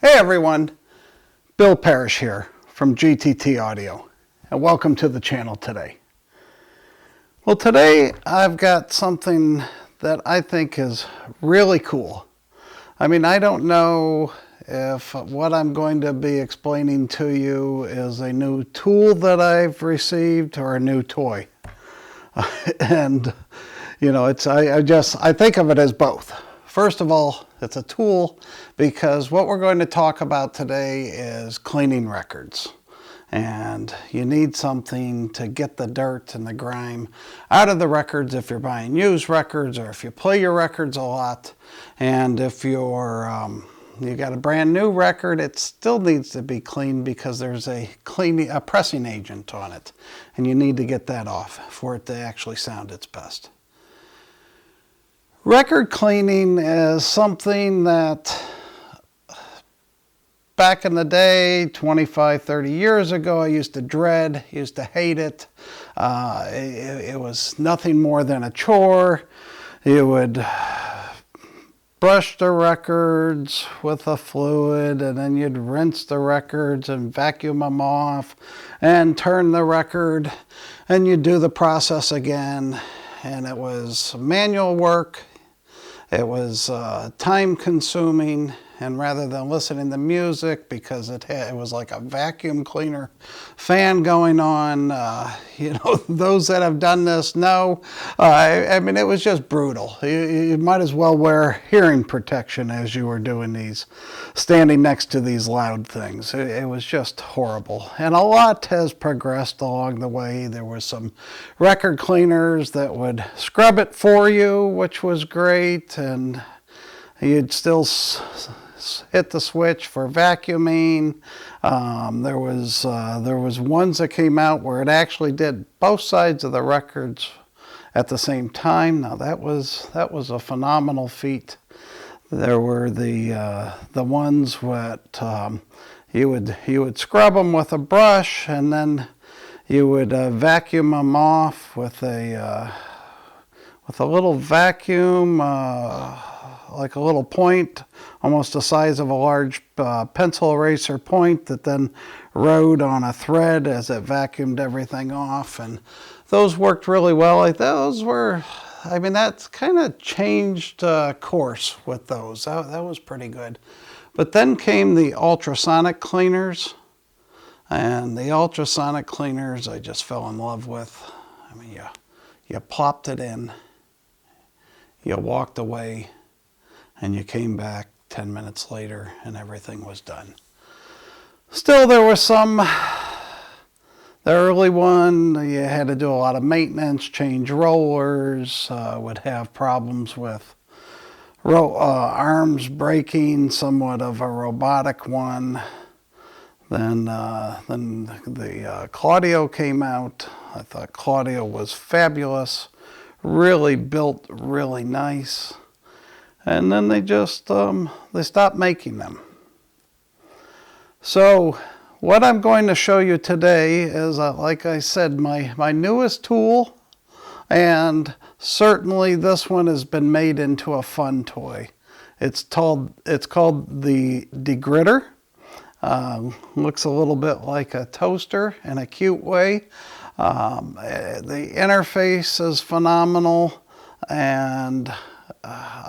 Hey everyone, Bill Parish here from GTT Audio, and welcome to the channel today. Well, today I've got something that I think is really cool. I mean, I don't know if what I'm going to be explaining to you is a new tool that I've received or a new toy. And, you know, I think of it as both. First of all, it's a tool because what we're going to talk about today is cleaning records. And you need something to get the dirt and the grime out of the records if you're buying used records or if you play your records a lot. And if you got a brand new record, it still needs to be cleaned because there's a pressing agent on it. And you need to get that off for it to actually sound its best. Record cleaning is something that back in the day, 25, 30 years ago, I used to dread, used to hate it. It was nothing more than a chore. You would brush the records with a fluid, and then you'd rinse the records and vacuum them off and turn the record, and you'd do the process again. And it was manual work. It was time consuming, and rather than listening to music, because it was like a vacuum cleaner fan going on, you know, those that have done this know, I mean, it was just brutal. You might as well wear hearing protection as you were doing these, standing next to these loud things. It was just horrible. And a lot has progressed along the way. There was some record cleaners that would scrub it for you, which was great, and you'd still hit the switch for vacuuming. There was ones that came out where it actually did both sides of the records at the same time. Now that was a phenomenal feat. There were the ones that you would scrub them with a brush, and then you would vacuum them off with a little vacuum, like a little point, almost the size of a large pencil eraser point that then rode on a thread as it vacuumed everything off. And those worked really well. I mean, that's kind of changed course with those. That was pretty good. But then came the ultrasonic cleaners. And the ultrasonic cleaners I just fell in love with. I mean, you plopped it in, you walked away, and you came back 10 minutes later and everything was done. Still, there was the early one, you had to do a lot of maintenance, change rollers, would have problems with arms breaking, somewhat of a robotic one. Then the Claudio came out. I thought Claudio was fabulous, really built really nice. And then they just, they stopped making them. So what I'm going to show you today is, like I said, my newest tool, and certainly this one has been made into a fun toy. It's called the Degritter. Looks a little bit like a toaster in a cute way. The interface is phenomenal, and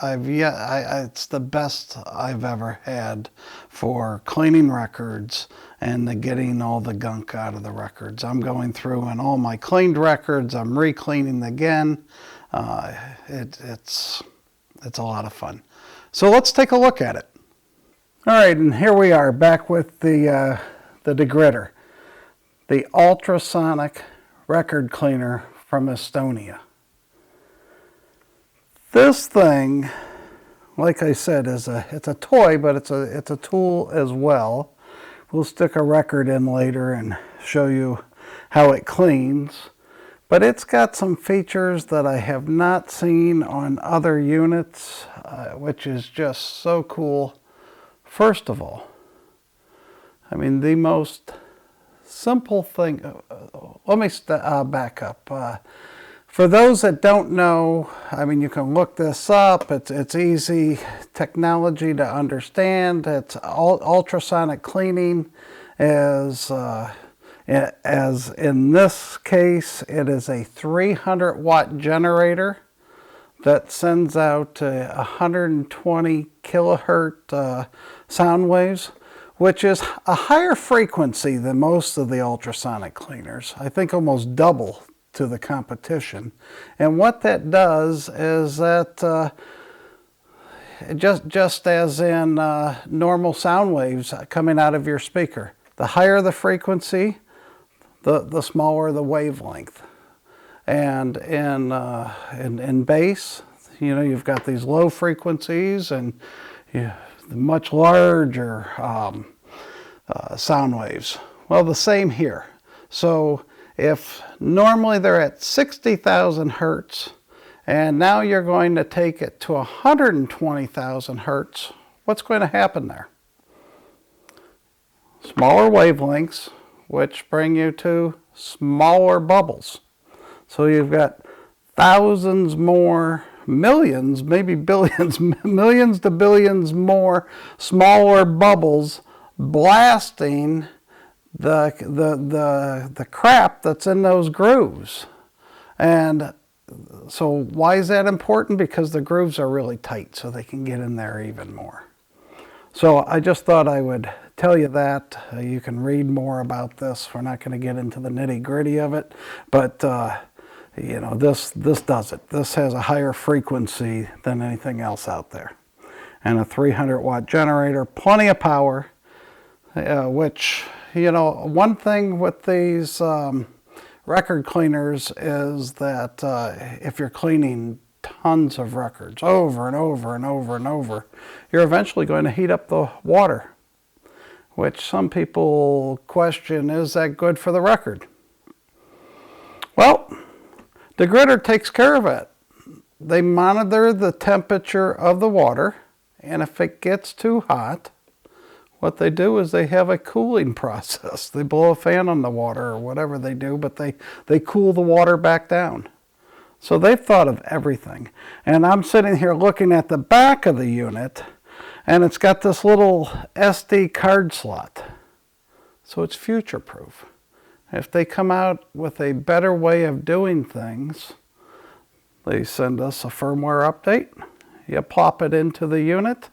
it's the best I've ever had for cleaning records and getting all the gunk out of the records. I'm going through and all my cleaned records, I'm re-cleaning again. It's a lot of fun. So let's take a look at it. All right, and here we are back with the Degritter, the ultrasonic record cleaner from Estonia. This thing, like I said, it's a toy, but it's a tool as well. We'll stick a record in later and show you how it cleans. But it's got some features that I have not seen on other units, which is just so cool. First of all, I mean, the most simple thing, let me back up. For those that don't know, I mean, you can look this up. It's easy technology to understand. It's ultrasonic cleaning is, as in this case, it is a 300-watt generator that sends out 120 kilohertz sound waves, which is a higher frequency than most of the ultrasonic cleaners. I think almost double to the competition. And what that does is that just as in normal sound waves coming out of your speaker, the higher the frequency, the smaller the wavelength. And in bass, you know, you've got these low frequencies and much larger sound waves. Well, the same here. So if normally they're at 60,000 hertz, and now you're going to take it to 120,000 hertz, what's going to happen there? Smaller wavelengths, which bring you to smaller bubbles. So you've got thousands more, millions, maybe billions, millions to billions more smaller bubbles blasting the crap that's in those grooves. And so why is that important? Because the grooves are really tight, so they can get in there even more. So I just thought I would tell you that. You can read more about this. We're not going to get into the nitty-gritty of it, but you know, this does it. This has a higher frequency than anything else out there. And a 300-watt generator, plenty of power, which, you know, one thing with these record cleaners is that if you're cleaning tons of records over and over and over and over, you're eventually going to heat up the water, which some people question, is that good for the record? Well, Degritter takes care of it. They monitor the temperature of the water, and if it gets too hot, what they do is they have a cooling process. They blow a fan on the water or whatever they do, but they cool the water back down. So they've thought of everything. And I'm sitting here looking at the back of the unit, and it's got this little SD card slot. So it's future-proof. If they come out with a better way of doing things, they send us a firmware update. You plop it into the unit,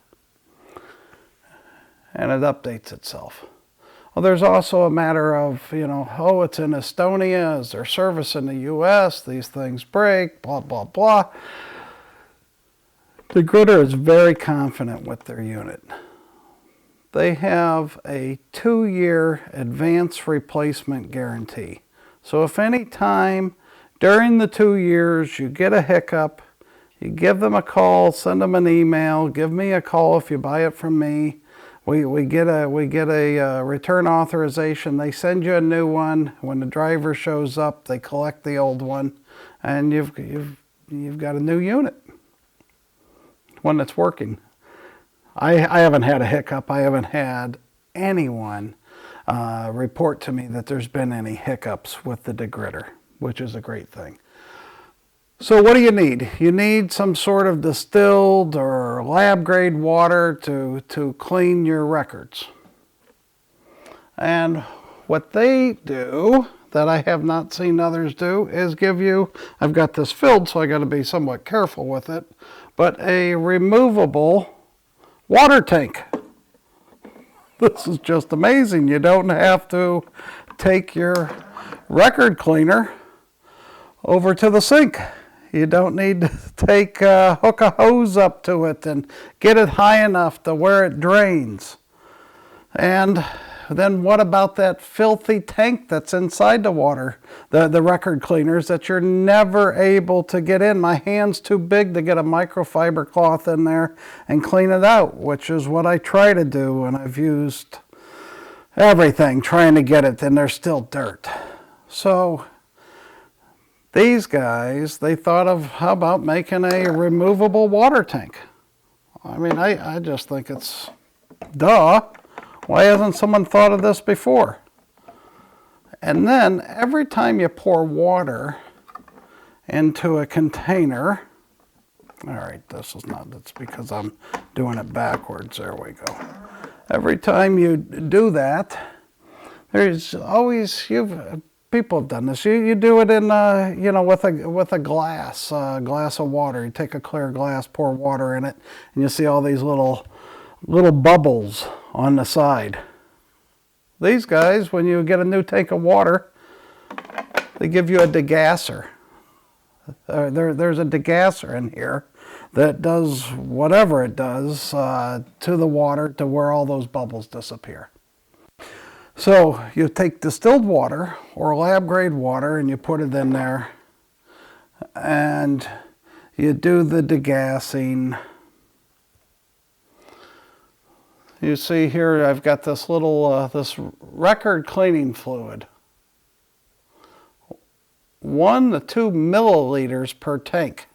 and it updates itself. Well, there's also a matter of, you know, oh, it's in Estonia, is there service in the US, these things break, blah, blah, blah. Degritter is very confident with their unit. They have a 2-year advance replacement guarantee. So if any time during the 2 years you get a hiccup, you give them a call, send them an email, give me a call if you buy it from me. We get a return authorization. They send you a new one. When the driver shows up, they collect the old one, and you've got a new unit, one that's working. I haven't had a hiccup. I haven't had anyone report to me that there's been any hiccups with the Degritter, which is a great thing. So what do you need? You need some sort of distilled or lab-grade water to clean your records. And what they do, that I have not seen others do, is give you, I've got this filled, so I got to be somewhat careful with it, but a removable water tank. This is just amazing. You don't have to take your record cleaner over to the sink. You don't need to hook a hose up to it and get it high enough to where it drains. And then what about that filthy tank that's inside the water, the record cleaners that you're never able to get in? My hand's too big to get a microfiber cloth in there and clean it out, which is what I try to do, and I've used everything trying to get it, and there's still dirt. So these guys, they thought of, how about making a removable water tank? I mean, I just think it's duh. Why hasn't someone thought of this before? And then every time you pour water into a container. All right, this is not, that's because I'm doing it backwards. There we go. Every time you do that, there's always, people have done this. You do it in, you know, with a glass of water. You take a clear glass, pour water in it, and you see all these little bubbles on the side. These guys, when you get a new tank of water, they give you a degasser. There's a degasser in here that does whatever it does to the water to where all those bubbles disappear. So you take distilled water or lab grade water and you put it in there and you do the degassing. You see here I've got this little, this record cleaning fluid. 1 to 2 milliliters per tank.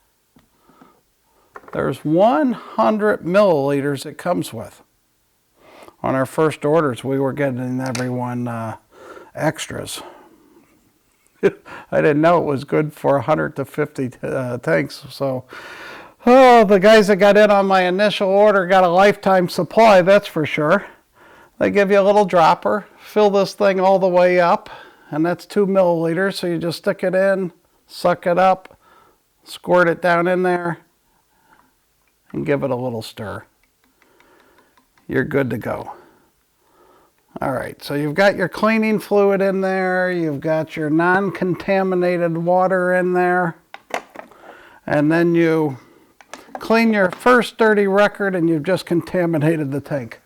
There's 100 milliliters it comes with. On our first orders, we were getting everyone extras. I didn't know it was good for 100 to 50 tanks. So, the guys that got in on my initial order got a lifetime supply, that's for sure. They give you a little dropper, fill this thing all the way up, and that's 2 milliliters. So you just stick it in, suck it up, squirt it down in there, and give it a little stir. You're good to go. All right, so you've got your cleaning fluid in there, you've got your non-contaminated water in there, and then you clean your first dirty record and you've just contaminated the tank.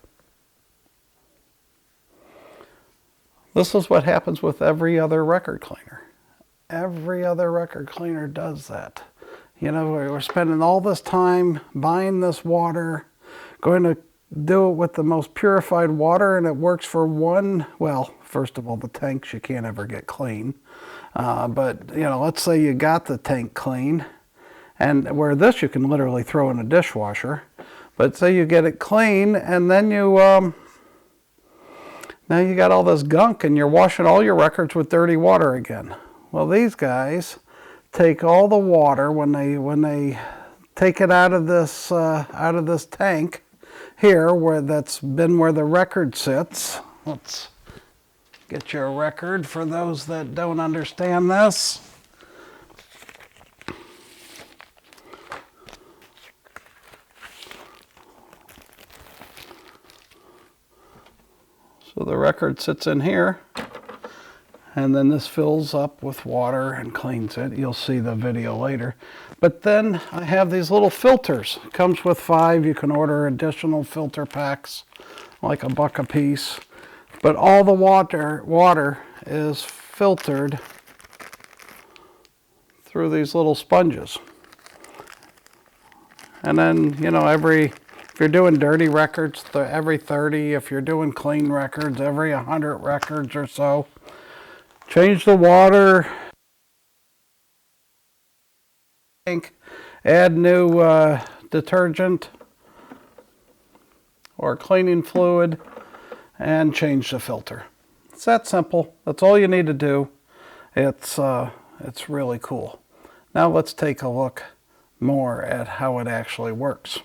This is what happens with every other record cleaner. Every other record cleaner does that. You know, we're spending all this time buying this water, going to do it with the most purified water, and it works for one, well, first of all, the tanks you can't ever get clean. But, you know, let's say you got the tank clean, and where this you can literally throw in a dishwasher. But say you get it clean, and then you, now you got all this gunk, and you're washing all your records with dirty water again. Well, these guys take all the water when they take it out of this tank here, where that's been where the record sits. Let's get you a record for those that don't understand this. So the record sits in here, and then this fills up with water and cleans it. You'll see the video later. But then I have these little filters. It comes with 5. You can order additional filter packs, like $1 a piece. But all the water is filtered through these little sponges. And then, you know, if you're doing dirty records, every 30. If you're doing clean records, every 100 records or so. Change the water, add new detergent or cleaning fluid, and change the filter. It's that simple. That's all you need to do. It's really cool. Now let's take a look more at how it actually works.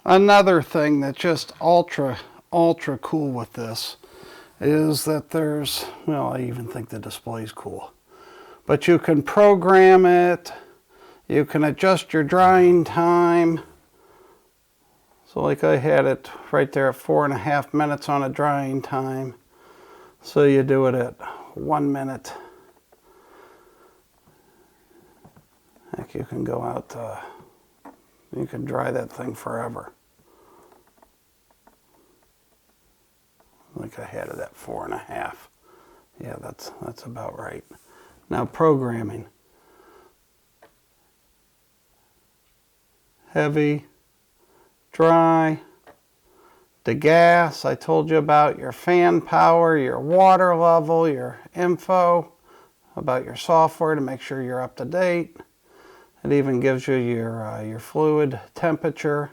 Another thing that's just ultra cool with this is that there's, well, I even think the display's cool. But you can program it, you can adjust your drying time. So like I had it right there at 4.5 minutes on a drying time. So you do it at 1 minute. Heck, you can go out, you can dry that thing forever. Like I had it at 4.5. Yeah, that's about right. Now programming. Heavy, dry, degas. I told you about your fan power, your water level, your info, about your software to make sure you're up to date. It even gives you your fluid temperature.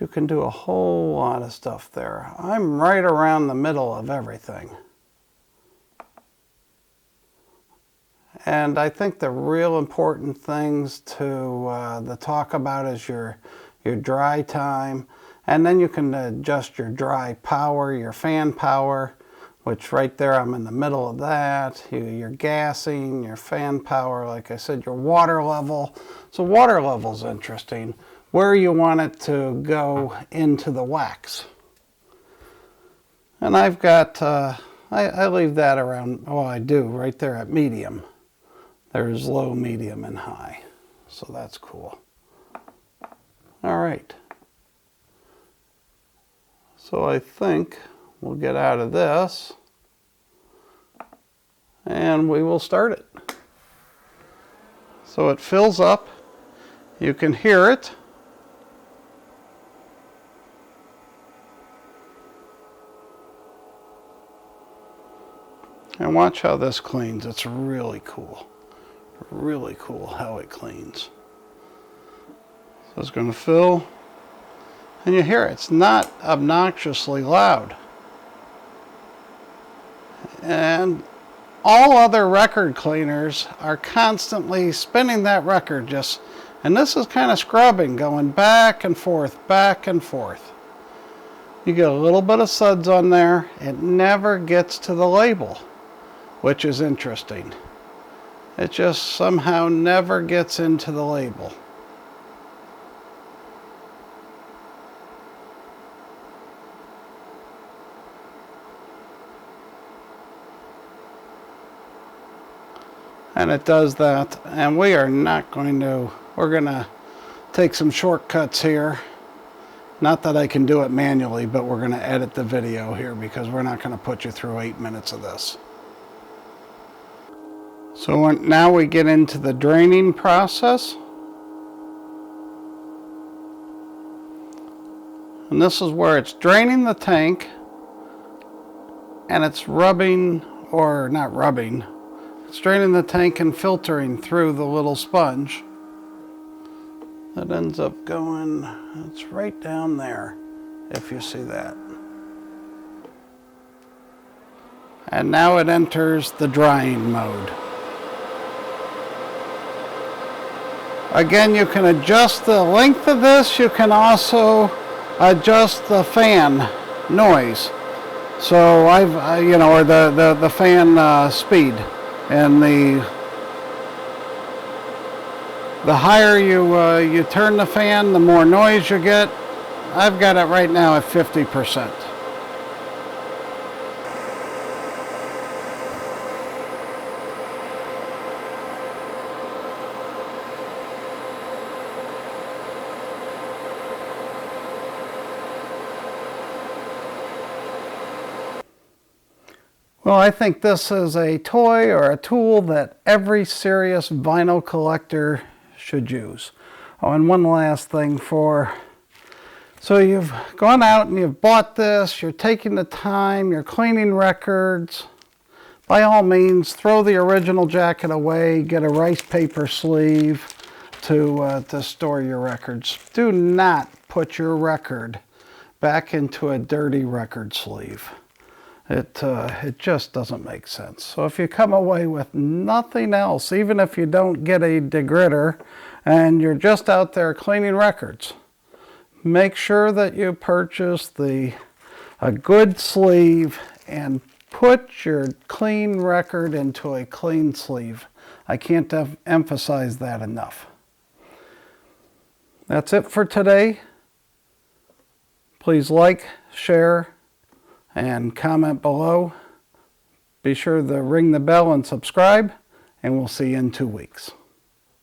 You can do a whole lot of stuff there. I'm right around the middle of everything. And I think the real important things to talk about is your dry time. And then you can adjust your dry power, your fan power, which right there I'm in the middle of that. Your gassing, your fan power, like I said, your water level. So water level is interesting. Where you want it to go into the wax. And I've got, I leave that around, oh I do, right there at medium. There's low, medium, and high. So that's cool. All right. So I think we'll get out of this and we will start it. So it fills up. You can hear it. And watch how this cleans. It's really cool. Really cool how it cleans. So it's going to fill. And you hear it. It's not obnoxiously loud. And all other record cleaners are constantly spinning that record just, and this is kind of scrubbing, going back and forth, back and forth. You get a little bit of suds on there. It never gets to the label, which is interesting. It just somehow never gets into the label. And it does that, and we are not going to, we're going to take some shortcuts here. Not that I can do it manually, but we're going to edit the video here because we're not going to put you through 8 minutes of this. So now we get into the draining process. And this is where it's draining the tank and it's rubbing, or not rubbing, it's draining the tank and filtering through the little sponge. That ends up going, it's right down there, if you see that. And now it enters the drying mode. Again, you can adjust the length of this. You can also adjust the fan noise. So or the fan speed. And the higher you turn the fan, the more noise you get. I've got it right now at 50%. Well, I think this is a toy or a tool that every serious vinyl collector should use. Oh, and one last thing so you've gone out and you've bought this, you're taking the time, you're cleaning records. By all means, throw the original jacket away, get a rice paper sleeve to store your records. Do not put your record back into a dirty record sleeve. It just doesn't make sense. So if you come away with nothing else, even if you don't get a Degritter and you're just out there cleaning records, make sure that you purchase a good sleeve and put your clean record into a clean sleeve. I can't emphasize that enough. That's it for today. Please like, share, and comment below. Be sure to ring the bell and subscribe, and we'll see you in 2 weeks.